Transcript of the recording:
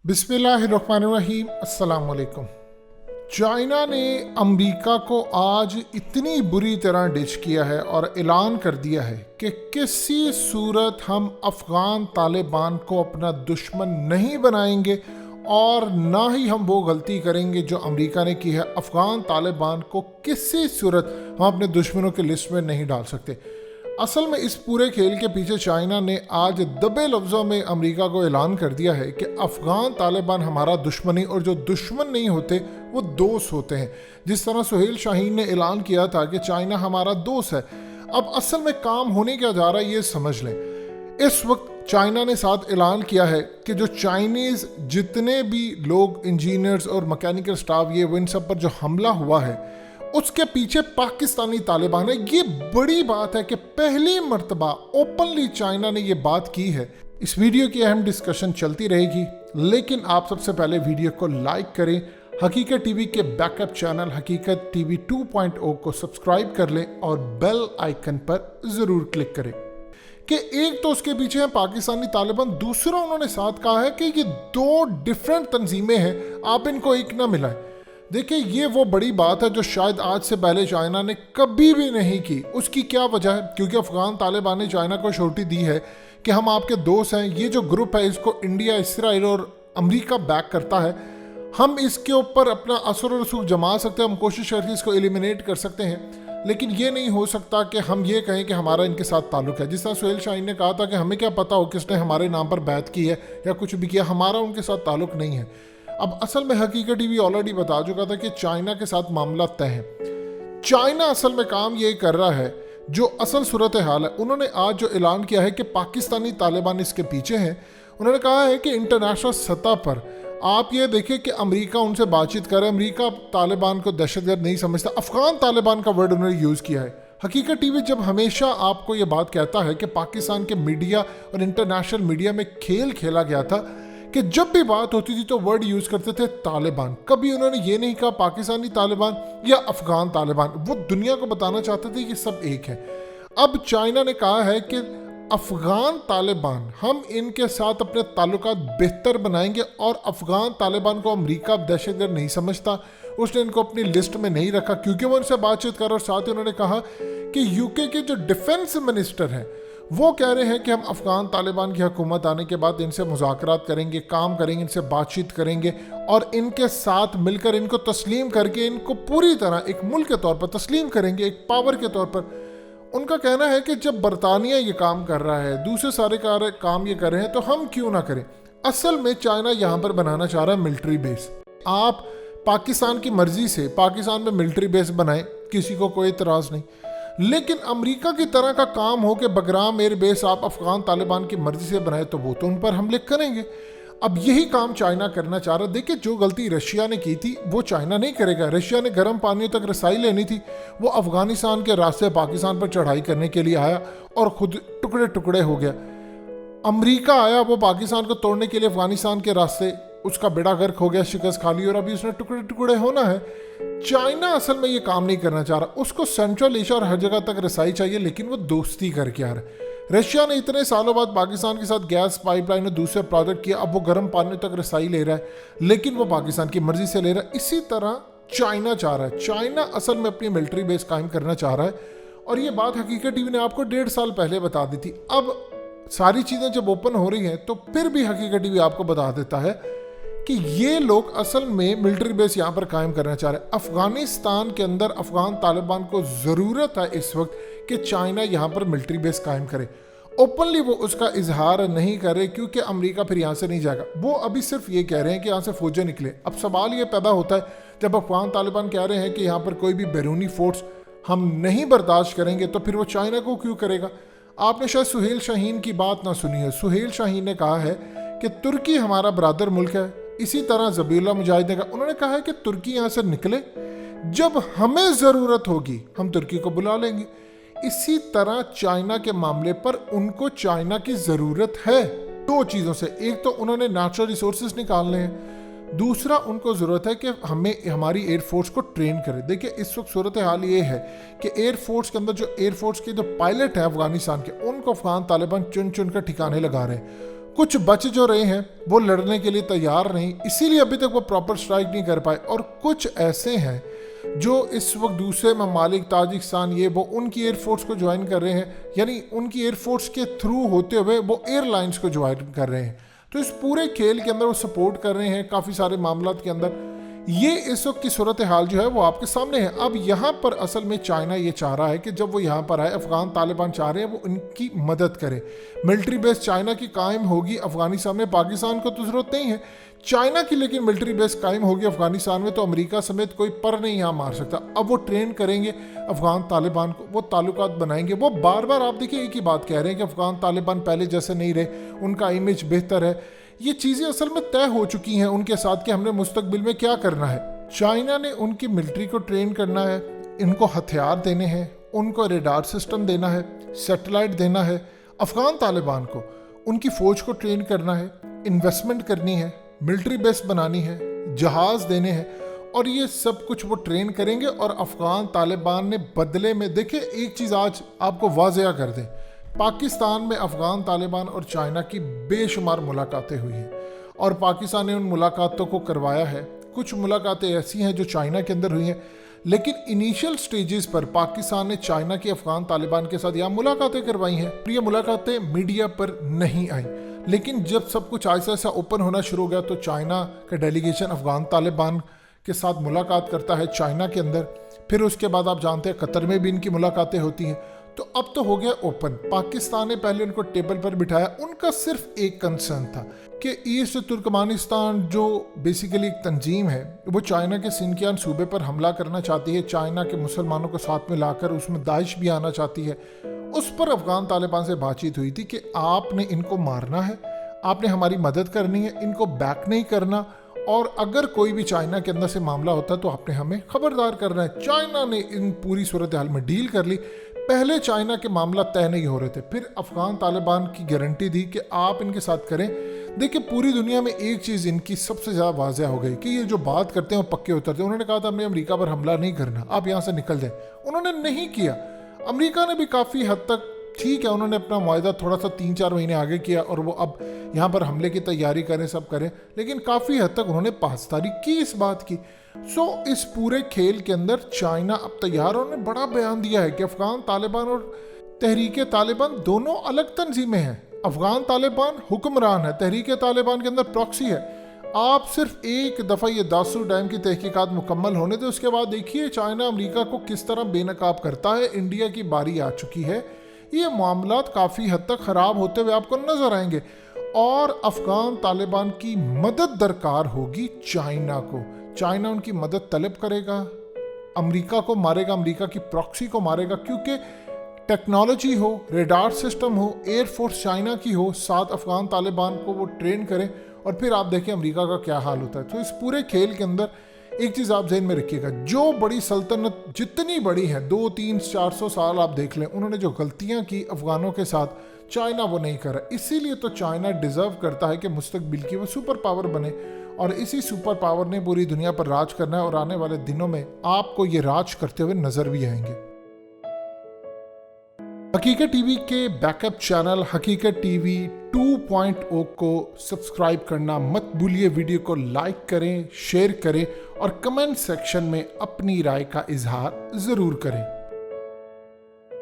बिस्मिल्लाहिर्रहमानिर्रहीम। अस्सलाम वालेकुम। चाइना ने अमेरिका को आज इतनी बुरी तरह डिच किया है और ऐलान कर दिया है कि किसी सूरत हम अफ़गान तालिबान को अपना दुश्मन नहीं बनाएंगे और ना ही हम वो गलती करेंगे जो अमेरिका ने की है। अफ़गान तालिबान को किसी सूरत हम अपने दुश्मनों की लिस्ट में नहीं डाल सकते। असल में इस पूरे खेल के पीछे चाइना ने आज दबे लफ्ज़ों में अमेरिका को ऐलान कर दिया है कि अफ़गान तालिबान हमारा दुश्मन है और जो दुश्मन नहीं होते वो दोस्त होते हैं। जिस तरह सुहेल शाहीन ने ऐलान किया था कि चाइना हमारा दोस्त है, अब असल में काम होने क्या जा रहा है ये समझ लें। इस वक्त चाइना ने साथ ऐलान किया है कि जो चाइनीज़ जितने भी लोग इंजीनियर्स और मैकेनिकल स्टाफ ये वो इन सब पर जो हमला हुआ है उसके पीछे पाकिस्तानी तालिबान है। ये बड़ी बात है कि पहली मर्तबा ओपनली चाइना ने ये बात की है। इस वीडियो की अहम डिस्कशन चलती रहेगी, लेकिन आप सबसे पहले वीडियो को लाइक करें, हकीकत टीवी के बैकअप चैनल हकीकत टीवी 2.0 को सब्सक्राइब कर लें और बेल आइकन पर ज़रूर क्लिक करें। कि एक तो उसके पीछे है पाकिस्तानी तालिबान, दूसरा उन्होंने साथ कहा है कि ये दो डिफरेंट तंजीमें हैं, आप इनको एक ना मिलाएं। देखिए ये वो बड़ी बात है जो शायद आज से पहले चाइना ने कभी भी नहीं की। उसकी क्या वजह है? क्योंकि अफ़गान तालिबान ने चाइना को श्योरिटी दी है कि हम आपके दोस्त हैं। ये जो ग्रुप है इसको इंडिया, इसराइल और अमेरिका बैक करता है। हम इसके ऊपर अपना असर और रसूख जमा सकते हैं, हम कोशिश करके इसको एलिमिनेट कर सकते हैं, लेकिन ये नहीं हो सकता कि हम ये कहें कि हमारा इनके साथ ताल्लुक़ है। जिस तरह सुहेल शाहीन ने कहा था कि हमें क्या पता हो किसने हमारे नाम पर बैत की है या कुछ भी किया, हमारा उनके साथ ताल्लुक़ नहीं है। अब असल में हकीकत टीवी ऑलरेडी बता चुका था कि चाइना के साथ मामला तय है। चाइना असल में काम ये कर रहा है, जो असल सूरत हाल है उन्होंने आज जो ऐलान किया है कि पाकिस्तानी तालिबान इसके पीछे हैं। उन्होंने कहा है कि इंटरनेशनल सतह पर आप ये देखें कि अमेरिका उनसे बातचीत करे, अमेरिका तालिबान को दहशतगर्द नहीं समझता। अफ़गान तालिबान का वर्ड उन्होंने यूज़ किया है। हकीकत टीवी जब हमेशा आपको ये बात कहता है कि पाकिस्तान के मीडिया और इंटरनेशनल मीडिया में खेल खेला गया था कि जब भी बात होती थी तो वर्ड यूज़ करते थे तालिबान। कभी उन्होंने ये नहीं कहा पाकिस्तानी तालिबान या अफ़गान तालिबान। वो दुनिया को बताना चाहते थे कि सब एक है। अब चाइना ने कहा है कि अफ़गान तालिबान हम इनके साथ अपने ताल्लुकात बेहतर बनाएंगे और अफ़गान तालिबान को अमेरिका दहशतगर्द नहीं समझता, उसने इनको अपनी लिस्ट में नहीं रखा क्योंकि वो उनसे बातचीत कर। और साथ ही उन्होंने कहा कि यूके के जो डिफेंस मिनिस्टर हैं वो कह रहे हैं कि हम अफ़गान तालिबान की हुकूमत आने के बाद इनसे मुज़ाकरात करेंगे, काम करेंगे, इनसे बातचीत करेंगे और इनके साथ मिलकर इनको तस्लीम करके इनको पूरी तरह एक मुल्क के तौर पर तस्लीम करेंगे, एक पावर के तौर पर। उनका कहना है कि जब बरतानिया ये काम कर रहा है, दूसरे सारे काम ये कर रहे हैं, तो हम क्यों ना करें। असल में चाइना यहाँ पर बनाना चाह रहा है मिलिट्री बेस। आप पाकिस्तान की मर्जी से पाकिस्तान में मिलिट्री बेस बनाएं, किसी को कोई इतराज़ नहीं, लेकिन अमेरिका की तरह का काम हो कि बगराम एयर बेस आप अफ़गान तालिबान की मर्जी से बनाए तो वो तो उन पर हमले करेंगे। अब यही काम चाइना करना चाह रहा है। देखिए जो गलती रशिया ने की थी वो चाइना नहीं करेगा। रशिया ने गर्म पानियों तक रसाई लेनी थी, वो अफ़गानिस्तान के रास्ते पाकिस्तान पर चढ़ाई करने के लिए आया और ख़ुद टुकड़े टुकड़े हो गया। अमेरिका आया, वो पाकिस्तान को तोड़ने के लिए अफ़गानिस्तान के रास्ते, उसका बेड़ा गर्क हो गया, शिकस्त खा ली और अभी उसने टुकड़े टुकड़े होना है। चाइना असल में ये काम नहीं करना चाह रहा। उसको सेंट्रल एशिया और हर जगह तक रसाई चाहिए, लेकिन वो दोस्ती करके आ रहा है। रशिया ने इतने सालों बाद पाकिस्तान के साथ गैस पाइपलाइन और दूसरे प्रोजेक्ट किया, अब वो गर्म पानी तक रसाई ले रहा है, लेकिन वो पाकिस्तान की मर्जी से ले रहा है। इसी तरह चाइना चाह रहा है। चाइना असल में अपनी मिलिट्री बेस कायम करना चाह रहा है और ये बात हकीकत टीवी ने आपको 1.5 साल पहले बता दी थी। अब सारी चीज़ें जब ओपन हो रही हैं तो फिर भी हकीकत टीवी आपको बता देता है कि ये लोग असल में मिलिट्री बेस यहाँ पर कायम करना चाह रहे हैं। अफ़गानिस्तान के अंदर अफ़गान तालिबान को ज़रूरत है इस वक्त कि चाइना यहाँ पर मिलिट्री बेस कायम करे। ओपनली वो उसका इजहार नहीं करे क्योंकि अमेरिका फिर यहाँ से नहीं जाएगा। वो अभी सिर्फ ये कह रहे हैं कि यहाँ से फ़ौजें निकले। अब सवाल ये पैदा होता है जब अफ़गान तालिबान कह रहे हैं कि यहाँ पर कोई भी बैरूनी फोर्स हम नहीं बर्दाश्त करेंगे, तो फिर वो चाइना को क्यों करेगा। आपने शायद सुहेल शाहीन की बात ना सुनी है। सुहेल शाहीन ने कहा है कि तुर्की हमारा बरादर मुल्क है। इसी तरह ज़बीहुल्लाह मुजाहिद ने कहा, उन्होंने कहा है कि तुर्की यहाँ से निकले, जब हमें ज़रूरत होगी हम तुर्की को बुला लेंगे। इसी तरह चाइना के मामले पर उनको चाइना की ज़रूरत है दो चीज़ों से। एक तो उन्होंने नेचुरल रिसोर्सेज निकालने हैं, दूसरा उनको ज़रूरत है कि हमें हमारी एयरफोर्स को ट्रेन करें। देखिए इस वक्त सूरत हाल ये है कि एयरफोर्स के अंदर जो एयरफोर्स के जो पायलट हैं अफ़गानिस्तान के, उनको अफ़गान तालिबान चुन चुन कर ठिकाने लगा रहे हैं। कुछ बच जो रहे हैं वो लड़ने के लिए तैयार नहीं, इसीलिए अभी तक वो प्रॉपर स्ट्राइक नहीं कर पाए। और कुछ ऐसे हैं जो इस वक्त दूसरे ममालिक, ताजिकिस्तान, ये वो उनकी एयरफोर्स को ज्वाइन कर रहे हैं, यानी उनकी एयरफोर्स के थ्रू होते हुए वो एयरलाइंस को ज्वाइन कर रहे हैं। तो इस पूरे खेल के अंदर वो सपोर्ट कर रहे हैं काफ़ी सारे मामलात के अंदर। ये इस वक्त की सूरत हाल जो है वो आपके सामने है। अब यहाँ पर असल में चाइना ये चाह रहा है कि जब वो यहाँ पर आए, अफगान तालिबान चाह रहे हैं वो इनकी मदद करे। मिलिट्री बेस चाइना की कायम होगी अफगानिस्तान में, पाकिस्तान को तो ज़रूरत नहीं है चाइना की, लेकिन मिलिट्री बेस कायम होगी अफगानिस्तान में तो अमेरिका समेत कोई पर नहीं यहाँ मार सकता। अब वो ट्रेन करेंगे अफगान तालिबान को, वो ताल्लुकात बनाएंगे। वो बार बार आप देखिए एक ही बात कह रहे हैं कि अफगान तालिबान पहले जैसे नहीं रहे, उनका इमेज बेहतर है। ये चीज़ें असल में तय हो चुकी हैं उनके साथ कि हमने मुस्तकबिल में क्या करना है। चाइना ने उनकी मिलिट्री को ट्रेन करना है, इनको हथियार देने हैं, उनको रेडार सिस्टम देना है, सैटेलाइट देना है। अफगान तालिबान को उनकी फ़ौज को ट्रेन करना है, इन्वेस्टमेंट करनी है, मिलिट्री बेस बनानी है, जहाज़ देने हैं, और ये सब कुछ वो ट्रेन करेंगे। और अफगान तालिबान ने बदले में, देखिए एक चीज़ आज आपको वाज़ेह कर दें, पाकिस्तान में अफगान तालिबान और चाइना की बेशुमार मुलाकातें हुई हैं और पाकिस्तान ने उन मुलाकातों को करवाया है। कुछ मुलाकातें ऐसी हैं जो चाइना के अंदर हुई हैं, लेकिन इनिशियल स्टेजेस पर पाकिस्तान ने चाइना की अफगान तालिबान के साथ यहाँ मुलाकातें करवाई हैं। ये मुलाकातें मीडिया पर नहीं आई, लेकिन जब सब कुछ ऐसा ऐसा ओपन होना शुरू हो गया तो चाइना का डेलीगेशन अफगान तालिबान के साथ मुलाकात करता है चाइना के अंदर। फिर उसके बाद आप जानते हैं कतर में भी इनकी मुलाकातें होती हैं। तो अब तो हो गया ओपन। पाकिस्तान ने पहले उनको टेबल पर बिठाया, उनका सिर्फ एक कंसर्न था कि ईस्ट तुर्कमानिस्तान जो बेसिकली एक तंजीम है वो चाइना के सिंकियान सूबे पर हमला करना चाहती है, चाइना के मुसलमानों को साथ में लाकर उसमें दाइश भी आना चाहती है। उस पर अफगान तालिबान से बातचीत हुई थी कि आपने इनको मारना है, आपने हमारी मदद करनी है, इनको बैक नहीं करना, और अगर कोई भी चाइना के अंदर से मामला होता तो आपने हमें खबरदार करना है। चाइना ने इन पूरी सूरत हाल में डील कर ली। पहले चाइना के मामला तय नहीं हो रहे थे, फिर अफगान तालिबान की गारंटी दी कि आप इनके साथ करें। देखिए पूरी दुनिया में एक चीज़ इनकी सबसे ज़्यादा वाज़ेह हो गई कि ये जो बात करते हैं वो पक्के उतरते हैं। उन्होंने कहा था हमने अमेरिका पर हमला नहीं करना, आप यहाँ से निकल जाए, उन्होंने नहीं किया। अमेरिका ने भी काफ़ी हद तक ठीक है, उन्होंने अपना मुआहदा थोड़ा सा 3-4 महीने आगे किया और वो अब यहाँ पर हमले की तैयारी करें, सब करें, लेकिन काफ़ी हद तक उन्होंने पासदारी की इस बात की। इस पूरे खेल के अंदर चाइना अब तैयार, उन्होंने बड़ा बयान दिया है कि अफगान तालिबान और तहरीक तालिबान दोनों अलग तंजीमें हैं। अफगान तालिबान हुक्मरान है, तहरीक तालिबान के अंदर प्रॉक्सी है। आप सिर्फ एक दफ़ा ये दासू डैम की तहकीकात मुकम्मल होने दे, उसके बाद देखिए चाइना अमेरिका को किस तरह बेनकाब करता है। इंडिया की बारी आ चुकी है, ये मामलात काफ़ी हद तक ख़राब होते हुए आपको नज़र आएंगे और अफगान तालिबान की मदद दरकार होगी चाइना को। चाइना उनकी मदद तलब करेगा, अमेरिका को मारेगा, अमेरिका की प्रॉक्सी को मारेगा, क्योंकि टेक्नोलॉजी हो, रेडार सिस्टम हो, एयरफोर्स चाइना की हो, साथ अफगान तालिबान को वो ट्रेन करें और फिर आप देखें अमेरिका का क्या हाल होता है। तो इस पूरे खेल के अंदर एक चीज़ आप ज़हन में रखिएगा, जो बड़ी सल्तनत जितनी बड़ी है 200-300-400 साल आप देख लें, उन्होंने जो गलतियां की अफगानों के साथ, चाइना वो नहीं करा। इसीलिए तो चाइना डिज़र्व करता है कि मुस्तकबिल की वो सुपर पावर बने और इसी सुपर पावर ने पूरी दुनिया पर राज करना है और आने वाले दिनों में आपको ये राज करते हुए नजर भी आएंगे। हकीकत टीवी के बैकअप चैनल हकीकत टीवी 2.0 को सब्सक्राइब करना मत भूलिए। वीडियो को लाइक करें, शेयर करें और कमेंट सेक्शन में अपनी राय का इजहार ज़रूर करें।